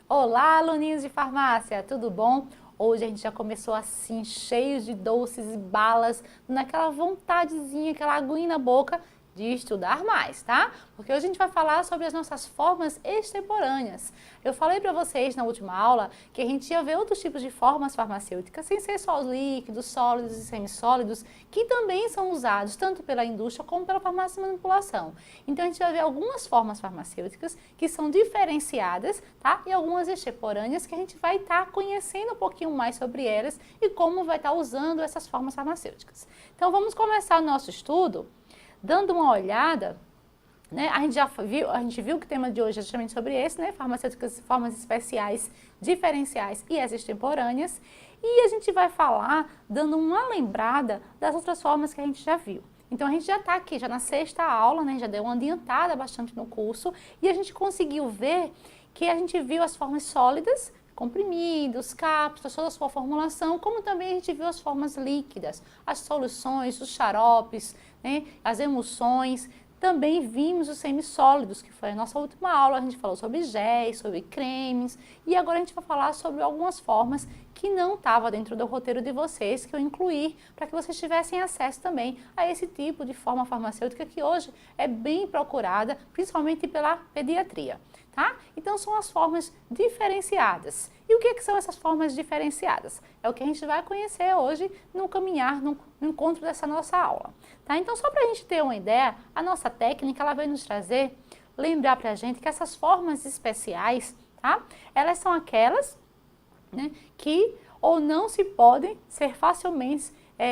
Olá, aluninhos de farmácia, tudo bom? Hoje a gente já começou assim, cheios de doces e balas, naquela vontadezinha, aquela aguinha na boca de estudar mais, tá? Porque hoje a gente vai falar sobre as nossas formas extemporâneas. Eu falei para vocês na última aula que a gente ia ver outros tipos de formas farmacêuticas, sem ser só os líquidos, sólidos e semissólidos, que também são usados tanto pela indústria como pela farmácia de manipulação. Então a gente vai ver algumas formas farmacêuticas que são diferenciadas, tá? E algumas extemporâneas que a gente vai estar conhecendo um pouquinho mais sobre elas e como vai estar usando essas formas farmacêuticas. Então vamos começar o nosso estudo dando uma olhada, né? A gente viu que o tema de hoje é justamente sobre esse, né? Farmacêuticas, formas especiais, diferenciais e as extemporâneas. E a gente vai falar dando uma lembrada das outras formas que a gente já viu. Então a gente já está aqui, já na sexta aula, né? Já deu uma adiantada bastante no curso e a gente conseguiu ver que a gente viu as formas sólidas, comprimidos, cápsulas, toda a sua formulação, como também a gente viu as formas líquidas, as soluções, os xaropes, né, as emulsões. Também vimos os semissólidos, que foi a nossa última aula, a gente falou sobre géis, sobre cremes, e agora a gente vai falar sobre algumas formas que não estavam dentro do roteiro de vocês, que eu incluí, para que vocês tivessem acesso também a esse tipo de forma farmacêutica que hoje é bem procurada, principalmente pela pediatria. Tá? Então são as formas diferenciadas. E o que são essas formas diferenciadas? É o que a gente vai conhecer hoje no caminhar, no encontro dessa nossa aula. Tá? Então só para a gente ter uma ideia, a nossa técnica ela vai nos trazer, lembrar para a gente que essas formas especiais, tá? Elas são aquelas, né, que ou não se podem ser facilmente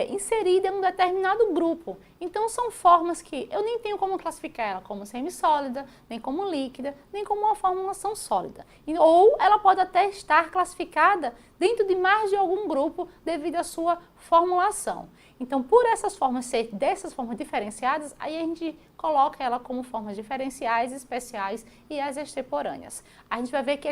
inserida em um determinado grupo. Então são formas que eu nem tenho como classificar ela como semissólida, nem como líquida, nem como uma formulação sólida. Ou ela pode até estar classificada dentro de mais de algum grupo devido à sua formulação. Então por essas formas ser dessas formas diferenciadas, aí a gente coloca ela como formas diferenciais, especiais e as extemporâneas. A gente vai ver que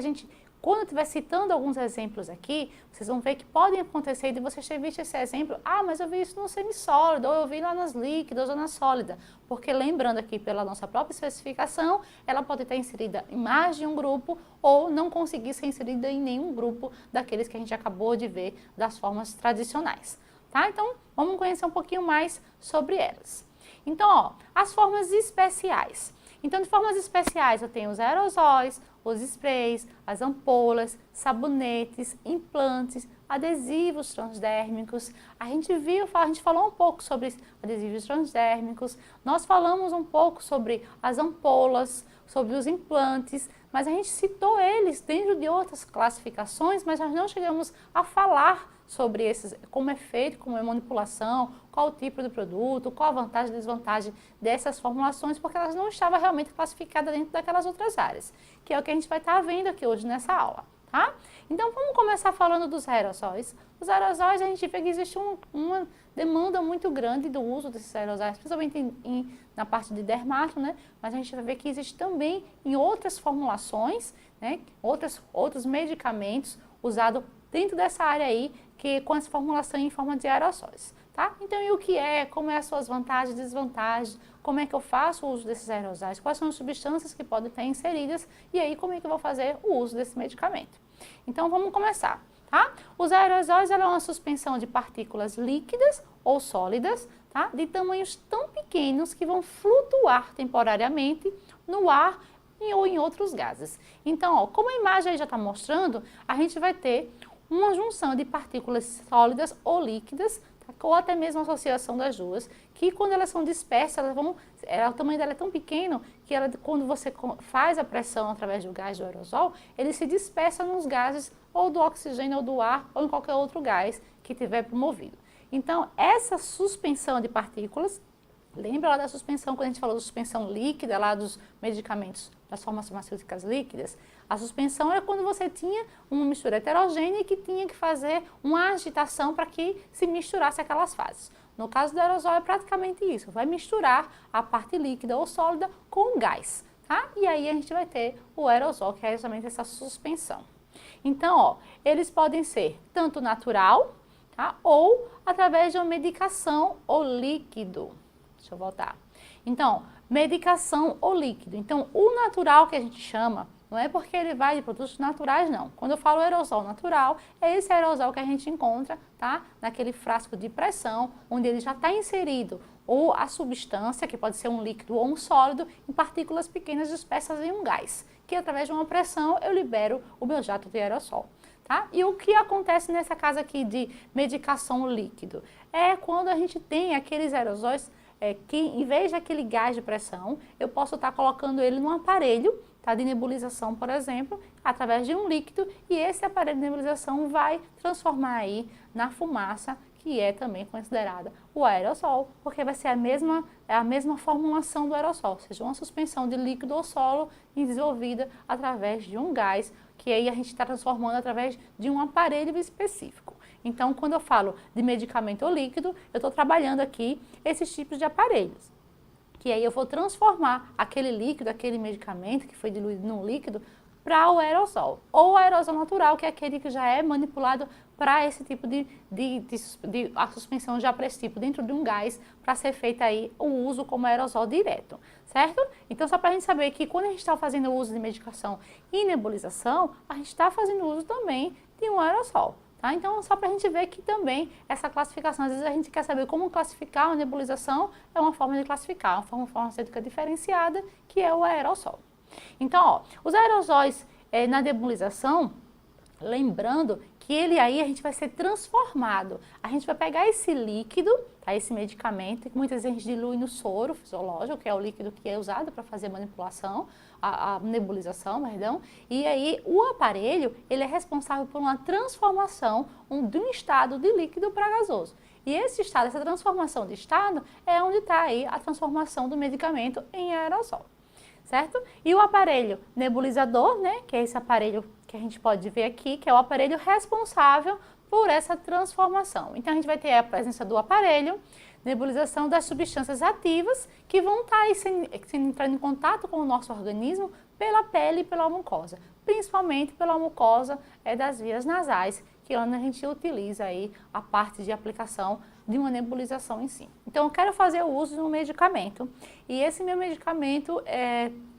quando eu estiver citando alguns exemplos aqui, vocês vão ver que podem acontecer de vocês terem visto esse exemplo, mas eu vi isso no semissólido, ou eu vi lá nas líquidas ou na sólida, porque lembrando aqui pela nossa própria especificação, ela pode estar inserida em mais de um grupo ou não conseguir ser inserida em nenhum grupo daqueles que a gente acabou de ver das formas tradicionais. Tá? Então, vamos conhecer um pouquinho mais sobre elas. Então, ó, as formas especiais. Então, de formas especiais, eu tenho os aerosóis, os sprays, as ampolas, sabonetes, implantes, adesivos transdérmicos. A gente falou um pouco sobre adesivos transdérmicos, nós falamos um pouco sobre as ampolas, sobre os implantes, mas a gente citou eles dentro de outras classificações, mas nós não chegamos a falar sobre esses, como é feito, como é manipulação, qual o tipo do produto, qual a vantagem e desvantagem dessas formulações, porque elas não estavam realmente classificadas dentro daquelas outras áreas, que é o que a gente vai estar vendo aqui hoje nessa aula, tá? Então vamos começar falando dos aerossóis. Os aerossóis, a gente vê que existe uma demanda muito grande do uso desses aerossóis, principalmente na parte de dermato, né? Mas a gente vai ver que existe também em outras formulações, né? Outros medicamentos usados dentro dessa área aí, que com essa formulação em forma de aerossóis, tá? Então, e o que é, como é as suas vantagens e desvantagens, como é que eu faço o uso desses aerossóis, quais são as substâncias que podem estar inseridas e aí como é que eu vou fazer o uso desse medicamento. Então, vamos começar, tá? Os aerossóis é uma suspensão de partículas líquidas ou sólidas, tá? De tamanhos tão pequenos que vão flutuar temporariamente no ar ou em outros gases. Então, ó, como a imagem aí já está mostrando, a gente vai ter uma junção de partículas sólidas ou líquidas, tá? Ou até mesmo a associação das duas, que quando elas são dispersas, o tamanho dela é tão pequeno que quando você faz a pressão através do gás do aerosol, ele se dispersa nos gases ou do oxigênio ou do ar ou em qualquer outro gás que tiver promovido. Então, essa suspensão de partículas, lembra lá da suspensão, quando a gente falou da suspensão líquida, lá dos medicamentos, das formas farmacêuticas líquidas? A suspensão era quando você tinha uma mistura heterogênea e que tinha que fazer uma agitação para que se misturasse aquelas fases. No caso do aerosol é praticamente isso, vai misturar a parte líquida ou sólida com o gás, tá? E aí a gente vai ter o aerosol, que é justamente essa suspensão. Então, ó, eles podem ser tanto natural, tá? Ou através de uma medicação ou líquido. Deixa eu voltar. Então, medicação ou líquido. Então, o natural que a gente chama Não é porque ele vai de produtos naturais, não. Quando eu falo aerosol natural, é esse aerosol que a gente encontra, tá? Naquele frasco de pressão, onde ele já está inserido ou a substância, que pode ser um líquido ou um sólido, em partículas pequenas dispersas em um gás, que através de uma pressão eu libero o meu jato de aerossol. Tá? E o que acontece nessa casa aqui de medicação líquido? É quando a gente tem aqueles aerosóis que, em vez daquele gás de pressão, eu posso estar colocando ele num aparelho, tá, de nebulização, por exemplo, através de um líquido, e esse aparelho de nebulização vai transformar aí na fumaça, que é também considerada o aerossol, porque vai ser a mesma formulação do aerossol, ou seja, uma suspensão de líquido ou solo desenvolvida através de um gás, que aí a gente está transformando através de um aparelho específico. Então, quando eu falo de medicamento líquido, eu estou trabalhando aqui esses tipos de aparelhos, que aí eu vou transformar aquele líquido, aquele medicamento que foi diluído num líquido, para o aerossol, ou o aerosol natural, que é aquele que já é manipulado para esse tipo a suspensão já para esse tipo, dentro de um gás, para ser feito aí o uso como aerosol direto, certo? Então, só para a gente saber que quando a gente está fazendo o uso de medicação e nebulização, a gente está fazendo uso também de um aerossol. Tá? Então, só para a gente ver que também essa classificação, às vezes a gente quer saber como classificar uma nebulização, é uma forma de classificar, uma forma farmacêutica diferenciada, que é o aerossol. Então, ó, os aerosóis na nebulização, lembrando que ele aí a gente vai ser transformado. A gente vai pegar esse líquido, tá, esse medicamento, que muitas vezes a gente dilui no soro fisiológico, que é o líquido que é usado para fazer a manipulação, a nebulização, perdão, e aí o aparelho, ele é responsável por uma transformação de um estado de líquido para gasoso. E esse estado, essa transformação de estado, é onde está aí a transformação do medicamento em aerossol. Certo? E o aparelho nebulizador, né, que é esse aparelho que a gente pode ver aqui, que é o aparelho responsável por essa transformação. Então, a gente vai ter a presença do aparelho, nebulização das substâncias ativas que vão estar aí entrando em contato com o nosso organismo pela pele e pela mucosa, principalmente pela mucosa das vias nasais, que é onde a gente utiliza aí a parte de aplicação de uma nebulização em si. Então, eu quero fazer o uso de um medicamento, e esse meu medicamento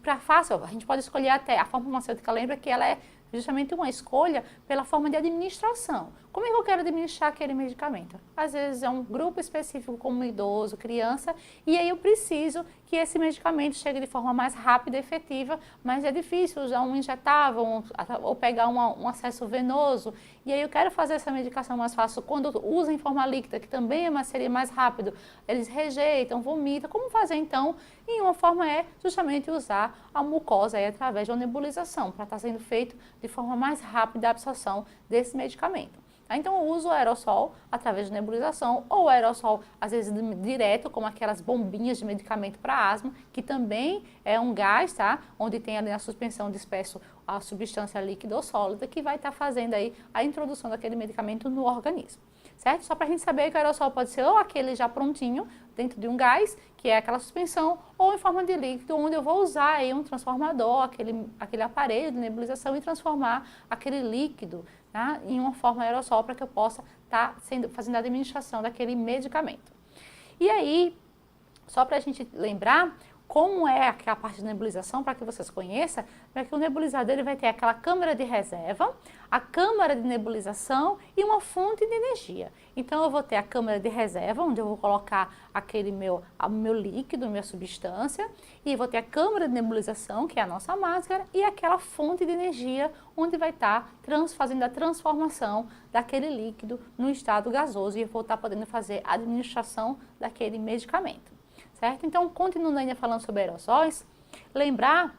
para fácil, a gente pode escolher até, a forma farmacêutica lembra que ela é justamente uma escolha pela forma de administração. Como é que eu quero administrar aquele medicamento? Às vezes é um grupo específico como idoso, criança, e aí eu preciso que esse medicamento chegue de forma mais rápida e efetiva, mas é difícil usar um injetável ou pegar um acesso venoso, e aí eu quero fazer essa medicação mais fácil. Quando usa em forma líquida, que também seria mais rápido, eles rejeitam, vomitam. Como fazer então? E uma forma é justamente usar a mucosa aí, através de uma nebulização, para estar sendo feito de forma mais rápida a absorção desse medicamento. Então, eu uso o aerossol através de nebulização, ou o aerossol, às vezes, direto, como aquelas bombinhas de medicamento para asma, que também é um gás, tá? Onde tem ali na suspensão disperso a substância líquida ou sólida, que vai estar fazendo aí a introdução daquele medicamento no organismo, certo? Só para a gente saber que o aerossol pode ser ou aquele já prontinho, dentro de um gás, que é aquela suspensão, ou em forma de líquido, onde eu vou usar aí um transformador, aquele aparelho de nebulização, e transformar aquele líquido, tá, em uma forma aerossol, para que eu possa estar fazendo a administração daquele medicamento. E aí, só para a gente lembrar como é a parte de nebulização, para que vocês conheçam, é que o nebulizador ele vai ter aquela câmara de reserva, a câmara de nebulização e uma fonte de energia. Então, eu vou ter a câmara de reserva, onde eu vou colocar aquele meu líquido, minha substância, e vou ter a câmara de nebulização, que é a nossa máscara, e aquela fonte de energia, onde vai estar fazendo a transformação daquele líquido no estado gasoso, e eu vou estar podendo fazer a administração daquele medicamento. Certo? Então, continuando ainda falando sobre aerossóis, lembrar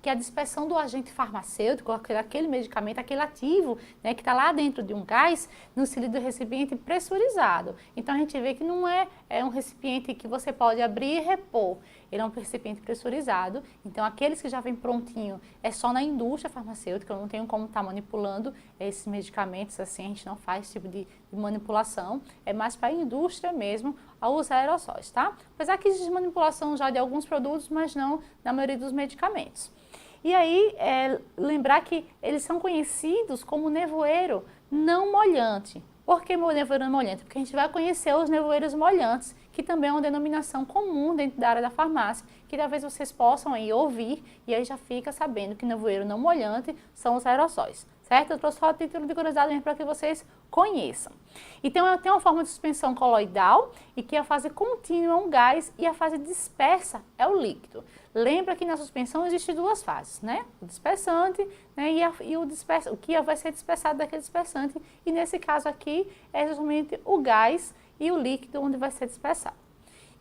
que a dispersão do agente farmacêutico, aquele medicamento, aquele ativo, né, que está lá dentro de um gás, no cilindro recipiente pressurizado. Então, a gente vê que não é um recipiente que você pode abrir e repor. Ele é um recipiente pressurizado. Então, aqueles que já vêm prontinho é só na indústria farmacêutica. Eu não tenho como estar manipulando esses medicamentos assim, a gente não faz esse tipo de manipulação. É mais para a indústria mesmo a usar aerossóis, tá? Apesar que existe manipulação já de alguns produtos, mas não na maioria dos medicamentos. E aí, lembrar que eles são conhecidos como nevoeiro não molhante. Por que nevoeiro não molhante? Porque a gente vai conhecer os nevoeiros molhantes, que também é uma denominação comum dentro da área da farmácia, que talvez vocês possam aí ouvir e aí já fica sabendo que nevoeiro não molhante são os aerossóis, certo? Eu trouxe só a título de curiosidade mesmo para que vocês conheçam. Então, tem uma forma de suspensão coloidal e que a fase contínua é um gás e a fase dispersa é o líquido. Lembra que na suspensão existem duas fases, né? O dispersante, né? O que vai ser dispersado daquele dispersante, e nesse caso aqui é justamente o gás e o líquido onde vai ser dispersado.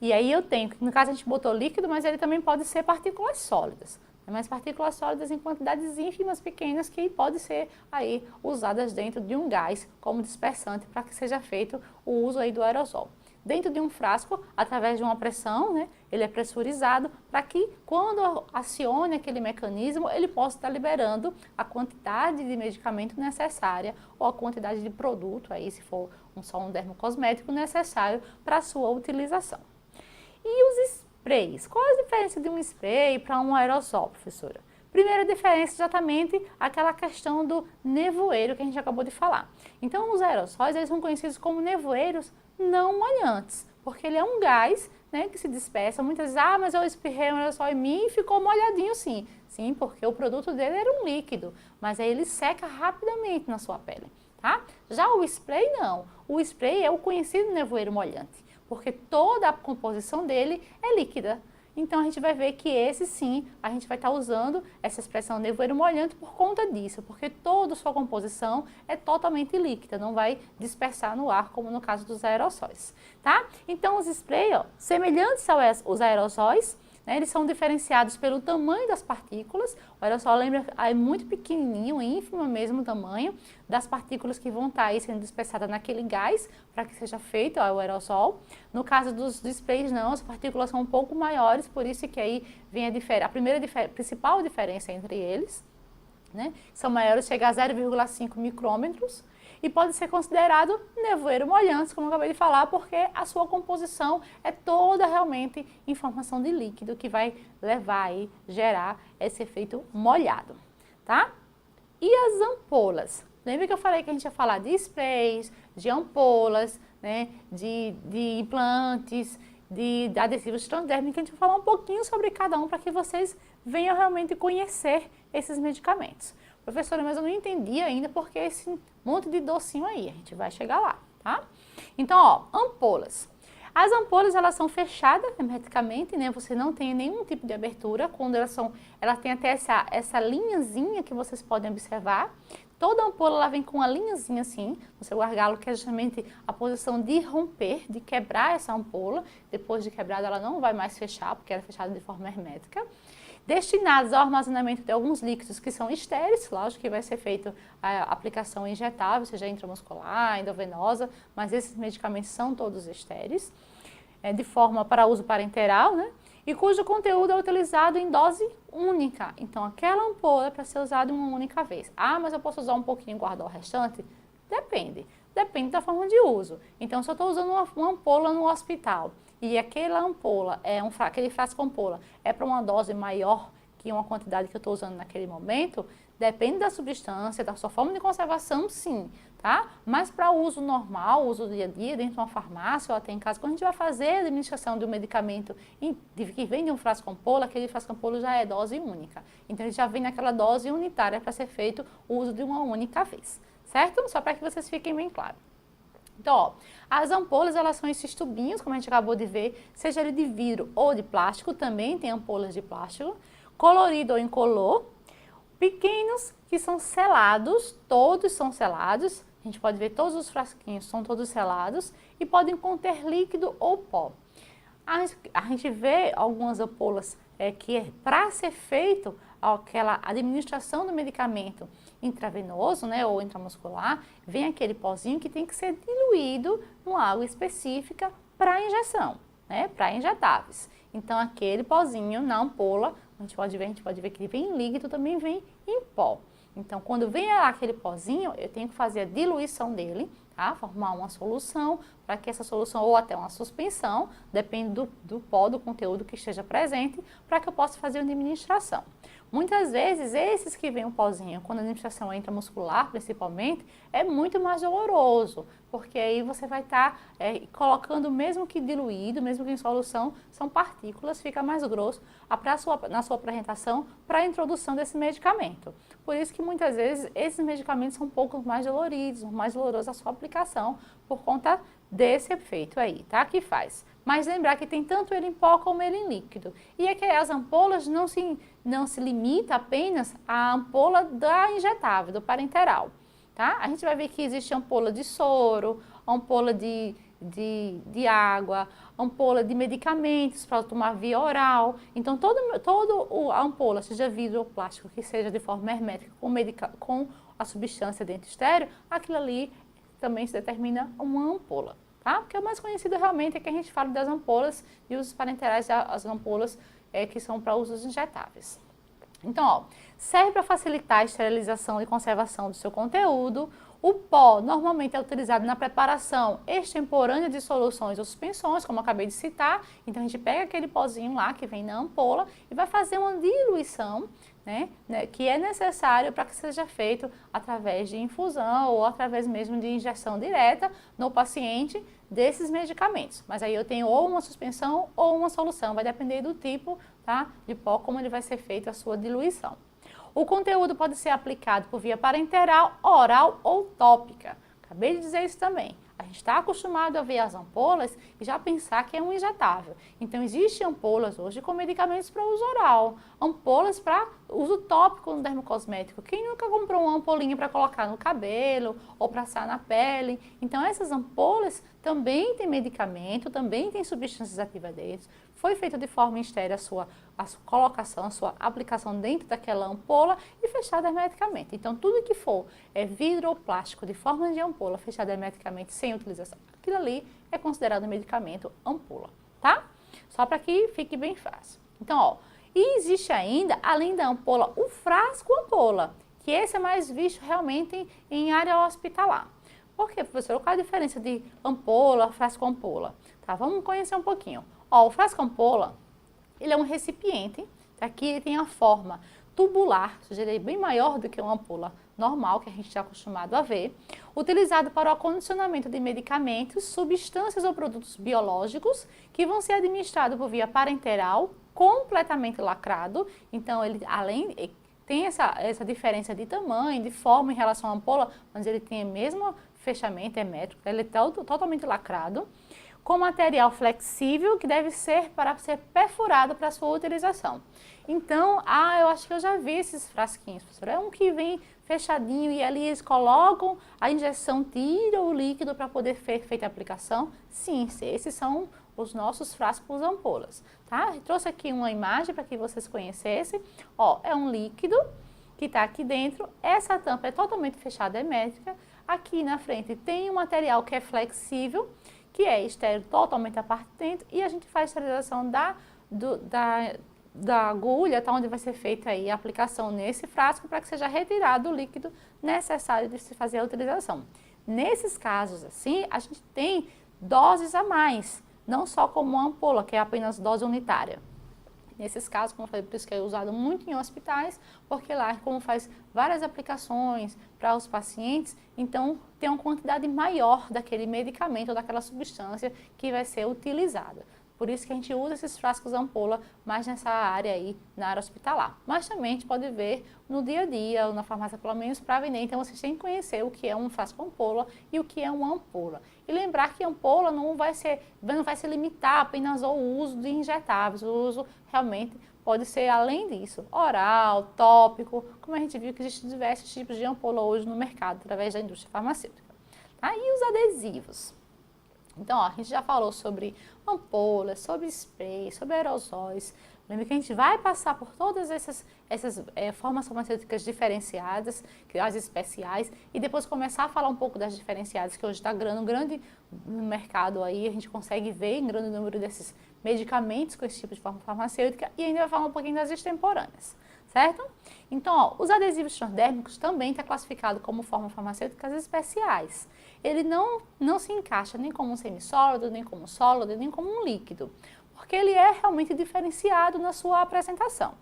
E aí eu tenho, no caso a gente botou líquido, mas ele também pode ser partículas sólidas. Mas partículas sólidas em quantidades ínfimas, pequenas, que podem ser aí usadas dentro de um gás como dispersante para que seja feito o uso aí do aerosol. Dentro de um frasco, através de uma pressão, né, ele é pressurizado para que quando acione aquele mecanismo, ele possa estar liberando a quantidade de medicamento necessária ou a quantidade de produto, aí se for só um dermocosmético, necessário para a sua utilização. E os sprays? Qual a diferença de um spray para um aerossol, professora? Primeira diferença, exatamente aquela questão do nevoeiro que a gente acabou de falar. Então, os aerossóis, eles são conhecidos como nevoeiros não molhantes, porque ele é um gás, né, que se dispersa. Muitas vezes, mas eu espirrei um aerossol em mim e ficou molhadinho sim. Sim, porque o produto dele era um líquido, mas aí ele seca rapidamente na sua pele, tá? Já o spray não. O spray é o conhecido nevoeiro molhante, porque toda a composição dele é líquida. Então, a gente vai ver que esse sim, a gente vai estar usando essa expressão nevoeiro molhante por conta disso, porque toda a sua composição é totalmente líquida, não vai dispersar no ar, como no caso dos aerossóis, tá? Então, os sprays, semelhantes aos aerossóis, né, eles são diferenciados pelo tamanho das partículas. O aerossol, lembra, é muito pequenininho, ínfimo mesmo o tamanho das partículas que vão estar aí sendo dispersadas naquele gás para que seja feito o aerossol. No caso dos sprays, não, as partículas são um pouco maiores, por isso que aí vem a principal diferença entre eles, né? São maiores, chega a 0,5 micrômetros. E pode ser considerado nevoeiro molhante, como eu acabei de falar, porque a sua composição é toda realmente em formação de líquido, que vai levar aí, gerar esse efeito molhado, tá? E as ampolas? Lembra que eu falei que a gente ia falar de sprays, de ampolas, né, de implantes, de adesivos transdérmicos. A gente vai falar um pouquinho sobre cada um para que vocês venham realmente conhecer esses medicamentos. Professora, mas eu não entendi ainda porque esse monte de docinho aí, a gente vai chegar lá, tá? Então, ó, ampolas. As ampolas, elas são fechadas hermeticamente, né? Você não tem nenhum tipo de abertura, quando elas tem até essa linhazinha que vocês podem observar. Toda ampola, ela vem com uma linhazinha assim, no seu gargalo, que é justamente a posição de romper, de quebrar essa ampola. Depois de quebrada, ela não vai mais fechar, porque ela é fechada de forma hermética. Destinados ao armazenamento de alguns líquidos que são estéreis, lógico que vai ser feito a aplicação injetável, seja intramuscular, endovenosa, mas esses medicamentos são todos estéreis, de forma para uso parenteral, né? E cujo conteúdo é utilizado em dose única. Então, aquela ampola é para ser usada uma única vez. Mas eu posso usar um pouquinho e guardar o restante? Depende da forma de uso. Então, se eu estou usando uma ampola no hospital e aquela ampola, aquele frasco ampola, é para uma dose maior que uma quantidade que eu estou usando naquele momento, depende da substância, da sua forma de conservação, sim, tá? Mas para uso normal, uso do dia a dia, dentro de uma farmácia ou até em casa, quando a gente vai fazer a administração de um medicamento que vem de um frasco ampola, aquele frasco ampola já é dose única. Então, ele já vem naquela dose unitária para ser feito o uso de uma única vez, certo? Só para que vocês fiquem bem claros. Então, ó, as ampolas, elas são esses tubinhos, como a gente acabou de ver, seja ele de vidro ou de plástico, também tem ampolas de plástico, colorido ou incolor, pequenos que são selados, todos são selados, a gente pode ver todos os frasquinhos, são todos selados e podem conter líquido ou pó. A gente vê algumas ampolas que para ser feito aquela administração do medicamento intravenoso, né, ou intramuscular, vem aquele pozinho que tem que ser diluído em água específica para injeção, né, para injetáveis. Então, aquele pozinho na ampola, a gente pode ver que ele vem em líquido, também vem em pó. Então, quando vem aquele pozinho, eu tenho que fazer a diluição dele, tá? Formar uma solução, para que essa solução, ou até uma suspensão, depende do pó, do conteúdo que esteja presente, para que eu possa fazer uma administração. Muitas vezes, esses que vêm um pozinho, quando a administração é intramuscular, principalmente, é muito mais doloroso, porque aí você vai estar colocando, mesmo que diluído, mesmo que em solução, são partículas, fica mais grosso na sua apresentação para a introdução desse medicamento. Por isso que muitas vezes esses medicamentos são um pouco mais doloridos, mais doloroso a sua aplicação, por conta desse efeito aí, tá? Que faz. Mas lembrar que tem tanto ele em pó como ele em líquido. E é que as ampolas não se limita apenas à ampola da injetável, do parenteral, tá? A gente vai ver que existe ampola de soro, ampola de água, ampola de medicamentos para tomar via oral. Então, a ampola, seja vidro ou plástico, que seja de forma hermética com a substância dentro estéreo, aquilo ali também se determina uma ampola. Tá? Porque o mais conhecido realmente é que a gente fala das ampolas e os parenterais, as ampolas que são para usos injetáveis. Então, ó, serve para facilitar a esterilização e conservação do seu conteúdo. O pó normalmente é utilizado na preparação extemporânea de soluções ou suspensões, como eu acabei de citar. Então, a gente pega aquele pozinho lá que vem na ampola e vai fazer uma diluição, né, que é necessário para que seja feito através de infusão ou através mesmo de injeção direta no paciente desses medicamentos. Mas aí eu tenho ou uma suspensão ou uma solução, vai depender do tipo, tá, de pó, como ele vai ser feito a sua diluição. O conteúdo pode ser aplicado por via parenteral, oral ou tópica. Acabei de dizer isso também. A gente está acostumado a ver as ampolas e já pensar que é um injetável. Então, existem ampolas hoje com medicamentos para uso oral, ampolas para uso tópico no dermocosmético. Quem nunca comprou uma ampolinha para colocar no cabelo ou para passar na pele? Então, essas ampolas também têm medicamento, também tem substâncias ativas dentro. Foi feita de forma estéril a sua colocação, a sua aplicação dentro daquela ampola e fechada hermeticamente. Então, tudo que for vidro ou plástico de forma de ampola fechada hermeticamente sem utilização, aquilo ali é considerado medicamento ampola, tá? Só para que fique bem fácil. Então, ó, e existe ainda, além da ampola, o frasco ampola, que esse é mais visto realmente em área hospitalar. Por quê, professor? Qual a diferença de ampola, frasco ampola? Tá, vamos conhecer um pouquinho. Ó, o frasco ampola, ele é um recipiente, aqui ele tem a forma tubular, ou seja, ele é bem maior do que uma ampola normal, que a gente está acostumado a ver, utilizado para o acondicionamento de medicamentos, substâncias ou produtos biológicos que vão ser administrados por via parenteral, completamente lacrado. Então, ele tem essa diferença de tamanho, de forma em relação à ampola, mas ele tem o mesmo fechamento hermético, ele é totalmente lacrado, com material flexível que deve ser para ser perfurado para sua utilização. Então, eu acho que eu já vi esses frasquinhos, professor. É um que vem fechadinho e ali eles colocam a injeção, tira o líquido para poder ser feita a aplicação. Sim, esses são os nossos frascos ampolas, tá? Eu trouxe aqui uma imagem para que vocês conhecessem. Ó, é um líquido que está aqui dentro. Essa tampa é totalmente fechada, hermética. Aqui na frente tem um material que é flexível, que é estéril totalmente a parte de dentro, e a gente faz a esterilização da agulha, tá, onde vai ser feita aí a aplicação nesse frasco para que seja retirado o líquido necessário de se fazer a utilização. Nesses casos assim, a gente tem doses a mais, não só como uma ampola, que é apenas dose unitária. Nesses casos, como eu falei, por isso que é usado muito em hospitais, porque lá, como faz várias aplicações para os pacientes, então tem uma quantidade maior daquele medicamento ou daquela substância que vai ser utilizada. Por isso que a gente usa esses frascos ampola mais nessa área aí, na área hospitalar. Mas também a gente pode ver no dia a dia, ou na farmácia pelo menos, para vender. Então vocês têm que conhecer o que é um frasco ampola e o que é uma ampola. E lembrar que a ampola não vai se limitar apenas ao uso de injetáveis. O uso realmente pode ser além disso, oral, tópico, como a gente viu que existem diversos tipos de ampola hoje no mercado, através da indústria farmacêutica. Tá? E os adesivos? Então, ó, a gente já falou sobre ampolas, sobre spray, sobre aerosóis. Lembra que a gente vai passar por todas essas formas farmacêuticas diferenciadas, as especiais, e depois começar a falar um pouco das diferenciadas, que hoje está um grande mercado aí, a gente consegue ver em grande número desses medicamentos com esse tipo de forma farmacêutica, e ainda vai falar um pouquinho das extemporâneas, certo? Então, ó, os adesivos transdérmicos também está classificado como formas farmacêuticas especiais. Ele não se encaixa nem como um semissólido, nem como sólido, nem como um líquido. porque ele é realmente diferenciado na sua apresentação.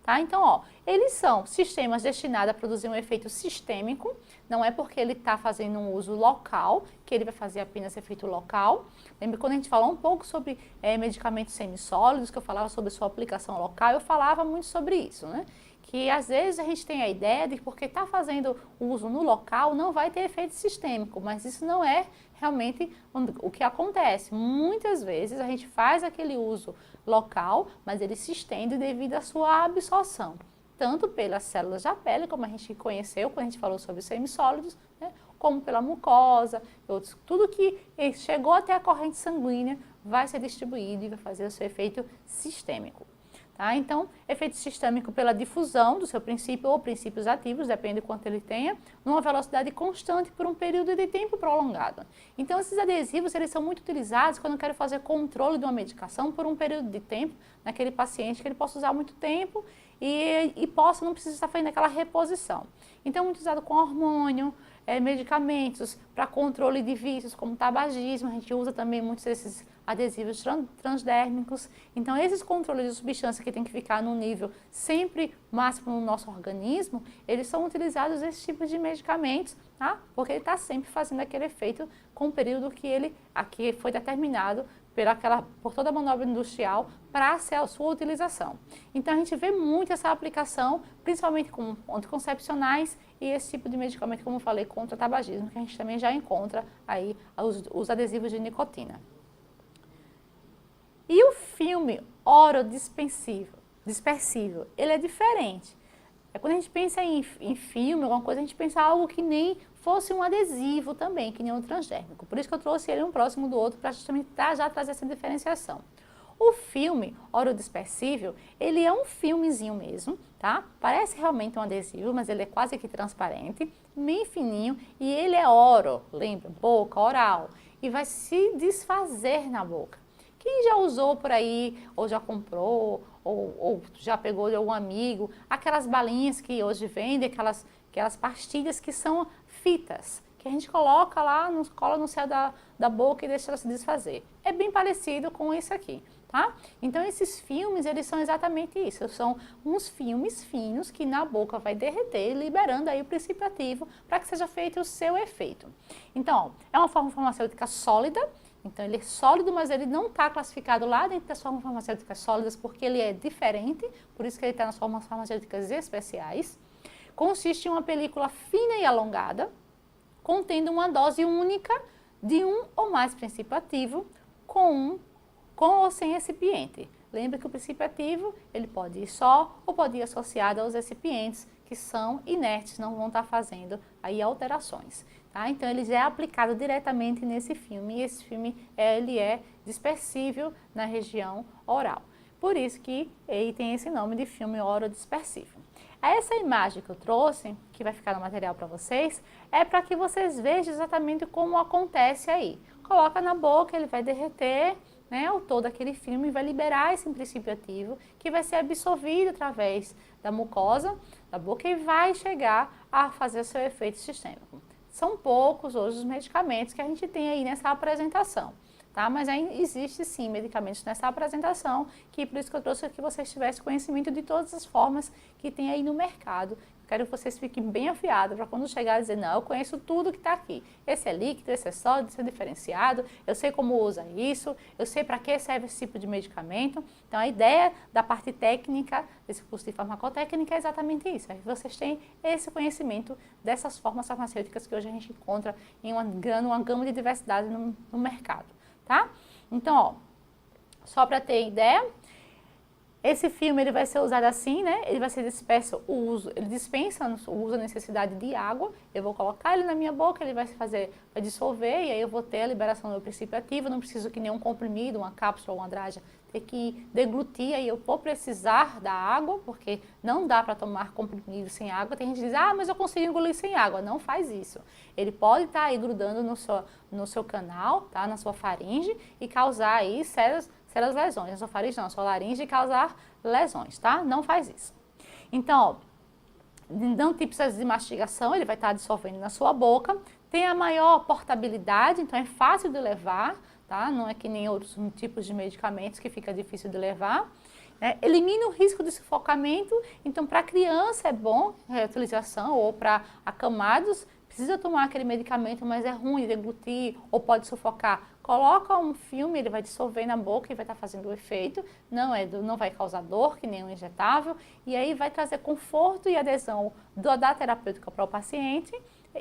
Tá? Então, ó, eles são sistemas destinados a produzir um efeito sistêmico, não é porque ele está fazendo um uso local, que ele vai fazer apenas efeito local. Lembra quando a gente falou um pouco sobre medicamentos semissólidos, que eu falava sobre sua aplicação local, eu falava muito sobre isso, né? Que às vezes a gente tem a ideia de que porque está fazendo uso no local não vai ter efeito sistêmico, mas isso não é realmente o que acontece. Muitas vezes a gente faz aquele uso local, mas ele se estende devido à sua absorção, tanto pelas células da pele, como a gente conheceu quando a gente falou sobre semissólidos, né, como pela mucosa, outros, tudo que chegou até a corrente sanguínea vai ser distribuído e vai fazer o seu efeito sistêmico. Tá? Então, efeito sistêmico pela difusão do seu princípio ou princípios ativos, depende de quanto ele tenha, numa velocidade constante por um período de tempo prolongado. Então, esses adesivos eles são muito utilizados quando eu quero fazer controle de uma medicação por um período de tempo naquele paciente que ele possa usar muito tempo e não precisa estar fazendo aquela reposição. Então, muito usado com hormônio, medicamentos para controle de vícios como tabagismo, a gente usa também muitos desses adesivos transdérmicos. Então, esses controles de substância que tem que ficar num nível sempre máximo no nosso organismo, eles são utilizados esses tipos de medicamentos, tá? Porque ele está sempre fazendo aquele efeito com o período que aqui foi determinado por toda a manobra industrial para a sua utilização. Então, a gente vê muito essa aplicação, principalmente com anticoncepcionais e esse tipo de medicamento, como eu falei, contra o tabagismo, que a gente também já encontra aí os adesivos de nicotina. E o filme dispersível, ele é diferente. Quando a gente pensa em filme, alguma coisa, a gente pensa algo que nem fosse um adesivo também, que nem um transdérmico. Por isso que eu trouxe ele um próximo do outro, para justamente já trazer essa diferenciação. O filme orodispersível, ele é um filmezinho mesmo, tá? Parece realmente um adesivo, mas ele é quase que transparente, bem fininho, e ele é lembra? Boca, oral, e vai se desfazer na boca. Quem já usou por aí, ou já comprou, ou já pegou de algum amigo, aquelas balinhas que hoje vendem, aquelas pastilhas que são fitas, que a gente coloca lá, cola no céu da boca e deixa ela se desfazer. É bem parecido com isso aqui, tá? Então, esses filmes, eles são exatamente isso, são uns filmes finos que na boca vai derreter, liberando aí o princípio ativo para que seja feito o seu efeito. Então, ó, é uma forma farmacêutica sólida. Então, ele é sólido, mas ele não está classificado lá dentro das formas farmacêuticas sólidas, porque ele é diferente, por isso que ele está nas formas farmacêuticas especiais. Consiste em uma película fina e alongada, contendo uma dose única de um ou mais princípio ativo, com ou sem recipiente. Lembra que o princípio ativo, ele pode ir só ou pode ir associado aos recipientes, que são inertes, não vão estar fazendo aí alterações. Tá? Então, ele já é aplicado diretamente nesse filme, e esse filme ele é dispersível na região oral. Por isso que ele tem esse nome de filme orodispersível. Essa imagem que eu trouxe, que vai ficar no material para vocês, é para que vocês vejam exatamente como acontece aí. Coloca na boca, ele vai derreter, né, todo aquele filme vai liberar esse princípio ativo, que vai ser absorvido através da mucosa da boca e vai chegar a fazer o seu efeito sistêmico. São poucos hoje os medicamentos que a gente tem aí nessa apresentação, tá? Mas ainda existe sim medicamentos nessa apresentação, que por isso que eu trouxe que vocês tivessem conhecimento de todas as formas que tem aí no mercado. Quero que vocês fiquem bem afiados para quando chegar a dizer, não, eu conheço tudo que está aqui. Esse é líquido, esse é sólido, esse é diferenciado, eu sei como usa isso, eu sei para que serve esse tipo de medicamento. Então, a ideia da parte técnica desse curso de farmacotécnica é exatamente isso. É que vocês têm esse conhecimento dessas formas farmacêuticas que hoje a gente encontra em uma gama de diversidade no mercado, tá? Então, ó, só para ter ideia, esse filme ele vai ser usado assim, né? Ele vai ser disperso ele dispensa o uso a necessidade de água. Eu vou colocar ele na minha boca, ele vai dissolver e aí eu vou ter a liberação do princípio ativo. Não preciso que nenhum comprimido, uma cápsula ou uma draga ter que deglutir. Aí eu vou precisar da água, porque não dá para tomar comprimido sem água. Tem gente que diz, mas eu consigo engolir sem água. Não faz isso. Ele pode estar aí grudando no seu canal, tá? Na sua faringe e causar aí sérias lesões, na sua faringe não, na sua laringe e causar lesões, tá? Não faz isso. Então, ó, não tem processo de mastigação, ele vai estar dissolvendo na sua boca, tem a maior portabilidade, então é fácil de levar, tá? Não é que nem outros tipos de medicamentos que fica difícil de levar. Elimina o risco de sufocamento, então para criança é bom a utilização, ou para acamados, precisa tomar aquele medicamento, mas é ruim de deglutir ou pode sufocar. Coloca um filme, ele vai dissolver na boca e vai estar fazendo o efeito, não vai causar dor, que nem um injetável, e aí vai trazer conforto e adesão da terapêutica para o paciente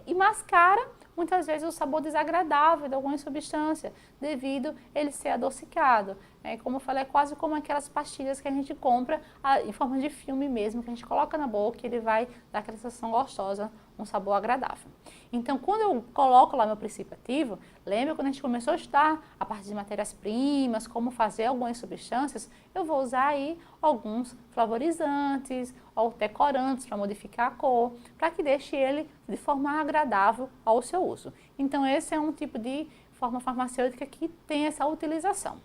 e mascara muitas vezes o sabor desagradável de alguma substância, devido a ele ser adocicado. Como eu falei, é quase como aquelas pastilhas que a gente compra em forma de filme mesmo, que a gente coloca na boca e ele vai dar aquela sensação gostosa, um sabor agradável. Então, quando eu coloco lá meu princípio ativo, lembra quando a gente começou a estudar a parte de matérias-primas, como fazer algumas substâncias, eu vou usar aí alguns flavorizantes ou até corantes para modificar a cor, para que deixe ele de forma agradável ao seu uso. Então, esse é um tipo de forma farmacêutica que tem essa utilização.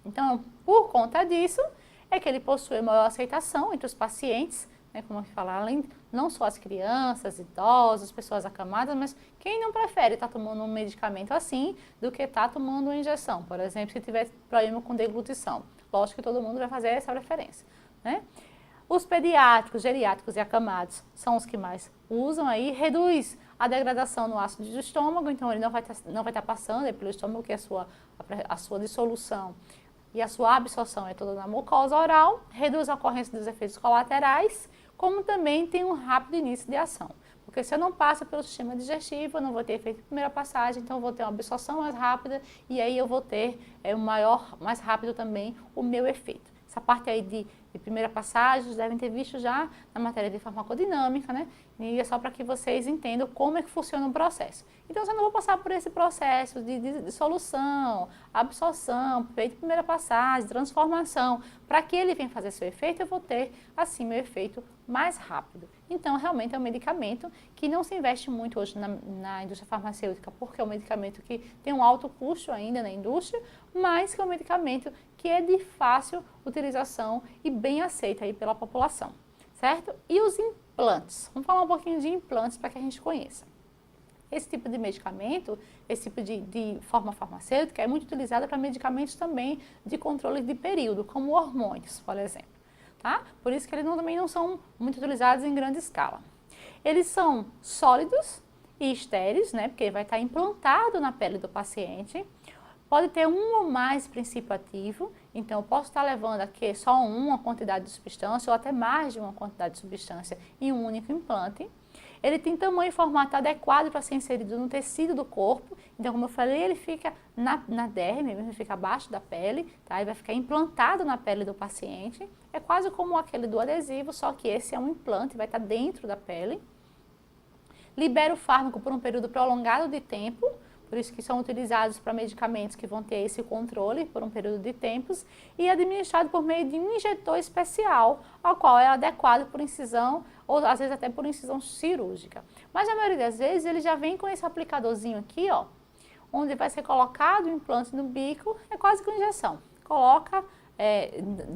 Então, por conta disso, é que ele possui maior aceitação entre os pacientes, como eu falei, além não só as crianças, idosos, pessoas acamadas, mas quem não prefere estar tomando um medicamento assim do que estar tomando uma injeção, por exemplo, se tiver problema com deglutição. Lógico que todo mundo vai fazer essa preferência, Os pediátricos, geriátricos e acamados são os que mais usam aí, reduz a degradação no ácido do estômago, então ele não vai estar passando pelo estômago, que a sua dissolução e a sua absorção é toda na mucosa oral, reduz a ocorrência dos efeitos colaterais, como também tem um rápido início de ação. Porque se eu não passo pelo sistema digestivo, eu não vou ter efeito de primeira passagem, então eu vou ter uma absorção mais rápida e aí eu vou ter mais rápido também o meu efeito. Essa parte aí de primeira passagem, vocês devem ter visto já na matéria de farmacodinâmica, E é só para que vocês entendam como é que funciona o processo. Então, se eu não vou passar por esse processo de dissolução, absorção, efeito de primeira passagem, transformação, para que ele venha fazer seu efeito, eu vou ter, assim, meu efeito mais rápido. Então, realmente é um medicamento que não se investe muito hoje na indústria farmacêutica, porque é um medicamento que tem um alto custo ainda na indústria, mas que é um medicamento que é de fácil utilização e bem aceito aí pela população, certo? E os implantes? Vamos falar um pouquinho de implantes para que a gente conheça. Esse tipo de medicamento, esse tipo de forma farmacêutica é muito utilizada para medicamentos também de controle de período, como hormônios, por exemplo. Tá? Por isso que eles também não são muito utilizados em grande escala. Eles são sólidos e estéreis, porque ele vai estar implantado na pele do paciente. Pode ter um ou mais princípio ativo, então eu posso estar levando aqui só uma quantidade de substância ou até mais de uma quantidade de substância em um único implante. Ele tem tamanho e formato adequado para ser inserido no tecido do corpo, então como eu falei, ele fica na derme, ele fica abaixo da pele, tá? Ele vai ficar implantado na pele do paciente, é quase como aquele do adesivo, só que esse é um implante, vai estar dentro da pele. Libera o fármaco por um período prolongado de tempo, por isso que são utilizados para medicamentos que vão ter esse controle por um período de tempos e administrado por meio de um injetor especial, ao qual é adequado por incisão ou às vezes até por incisão cirúrgica. Mas na maioria das vezes ele já vem com esse aplicadorzinho aqui, onde vai ser colocado o implante no bico, é quase que uma injeção. Coloca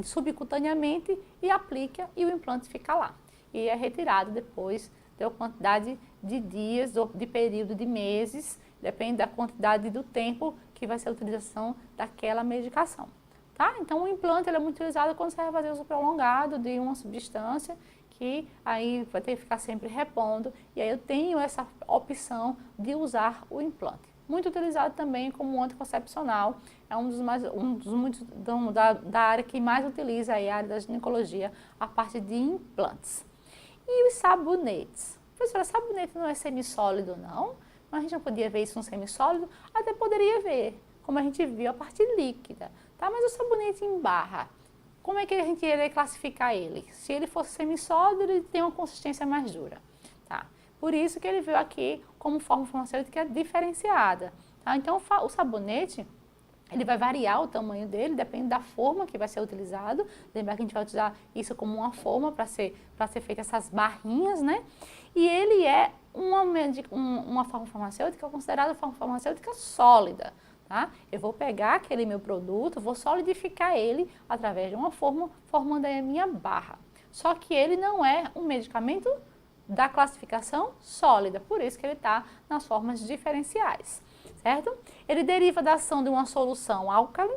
subcutaneamente e aplica e o implante fica lá. E é retirado depois da quantidade de dias ou de período de meses, depende da quantidade do tempo que vai ser a utilização daquela medicação. Tá? Então, o implante é muito utilizado quando você vai fazer uso prolongado de uma substância, que aí vai ter que ficar sempre repondo, e aí eu tenho essa opção de usar o implante. Muito utilizado também como anticoncepcional, é da área que mais utiliza aí, a área da ginecologia, a parte de implantes. E os sabonetes? Professora, sabonete não é semissólido, não? Mas a gente não podia ver isso no semissólido? Até poderia ver, como a gente viu a parte líquida, tá? Mas o sabonete em barra, como é que a gente iria classificar ele? Se ele fosse semissólido, ele tem uma consistência mais dura, tá? Por isso que ele veio aqui como forma farmacêutica diferenciada, tá? Então, o sabonete, ele vai variar o tamanho dele, depende da forma que vai ser utilizado. Lembrar que a gente vai utilizar isso como uma forma para ser feita essas barrinhas, E ele é uma forma farmacêutica considerada forma farmacêutica sólida, tá? Eu vou pegar aquele meu produto, vou solidificar ele através de uma forma, formando aí a minha barra. Só que ele não é um medicamento da classificação sólida, por isso que ele está nas formas diferenciais, certo? Ele deriva da ação de uma solução álcali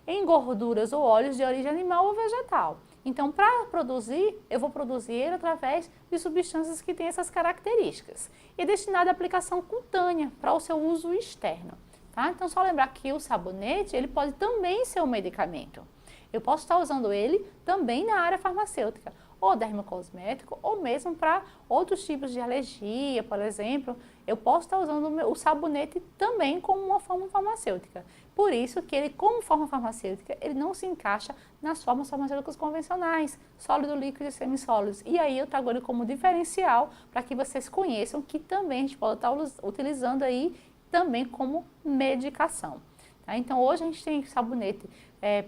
em gorduras ou óleos de origem animal ou vegetal. Então, para produzir, eu vou produzir ele através de substâncias que têm essas características. E é destinado à aplicação cutânea, para o seu uso externo. Tá? Então, só lembrar que o sabonete, ele pode também ser um medicamento. Eu posso estar usando ele também na área farmacêutica, ou dermocosmético, ou mesmo para outros tipos de alergia, por exemplo. Eu posso estar usando o sabonete também como uma forma farmacêutica. Por isso que ele, como forma farmacêutica, ele não se encaixa nas formas farmacêuticas convencionais, sólido, líquido e semissólidos. E aí eu trago ele como diferencial para que vocês conheçam que também a gente pode estar utilizando aí também como medicação. Tá? Então hoje a gente tem sabonete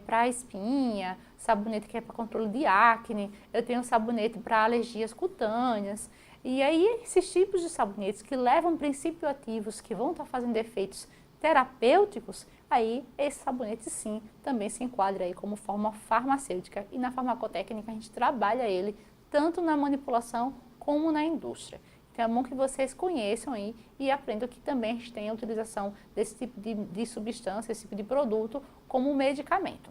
para espinha, sabonete que é para controle de acne, eu tenho sabonete para alergias cutâneas. E aí esses tipos de sabonetes que levam princípios ativos que vão estar fazendo efeitos terapêuticos, aí esse sabonete sim também se enquadra aí como forma farmacêutica. E na farmacotécnica a gente trabalha ele tanto na manipulação como na indústria. Então é bom que vocês conheçam aí e aprendam que também a gente tem a utilização desse tipo de substância, esse tipo de produto como medicamento.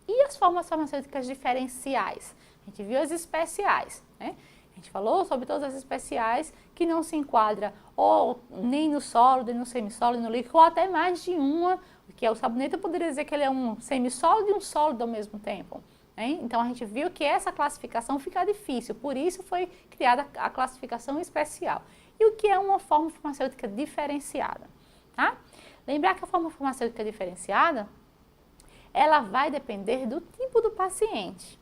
E as formas farmacêuticas diferenciais? A gente viu as especiais, né? A gente falou sobre todas as especiais que não se enquadra ou nem no sólido, nem no semissólido, no líquido, ou até mais de uma, que é o sabonete, eu poderia dizer que ele é um semissólido e um sólido ao mesmo tempo. Né? Então a gente viu que essa classificação fica difícil, por isso foi criada a classificação especial. E o que é uma forma farmacêutica diferenciada? Tá? Lembrar que a forma farmacêutica diferenciada, ela vai depender do tipo do paciente.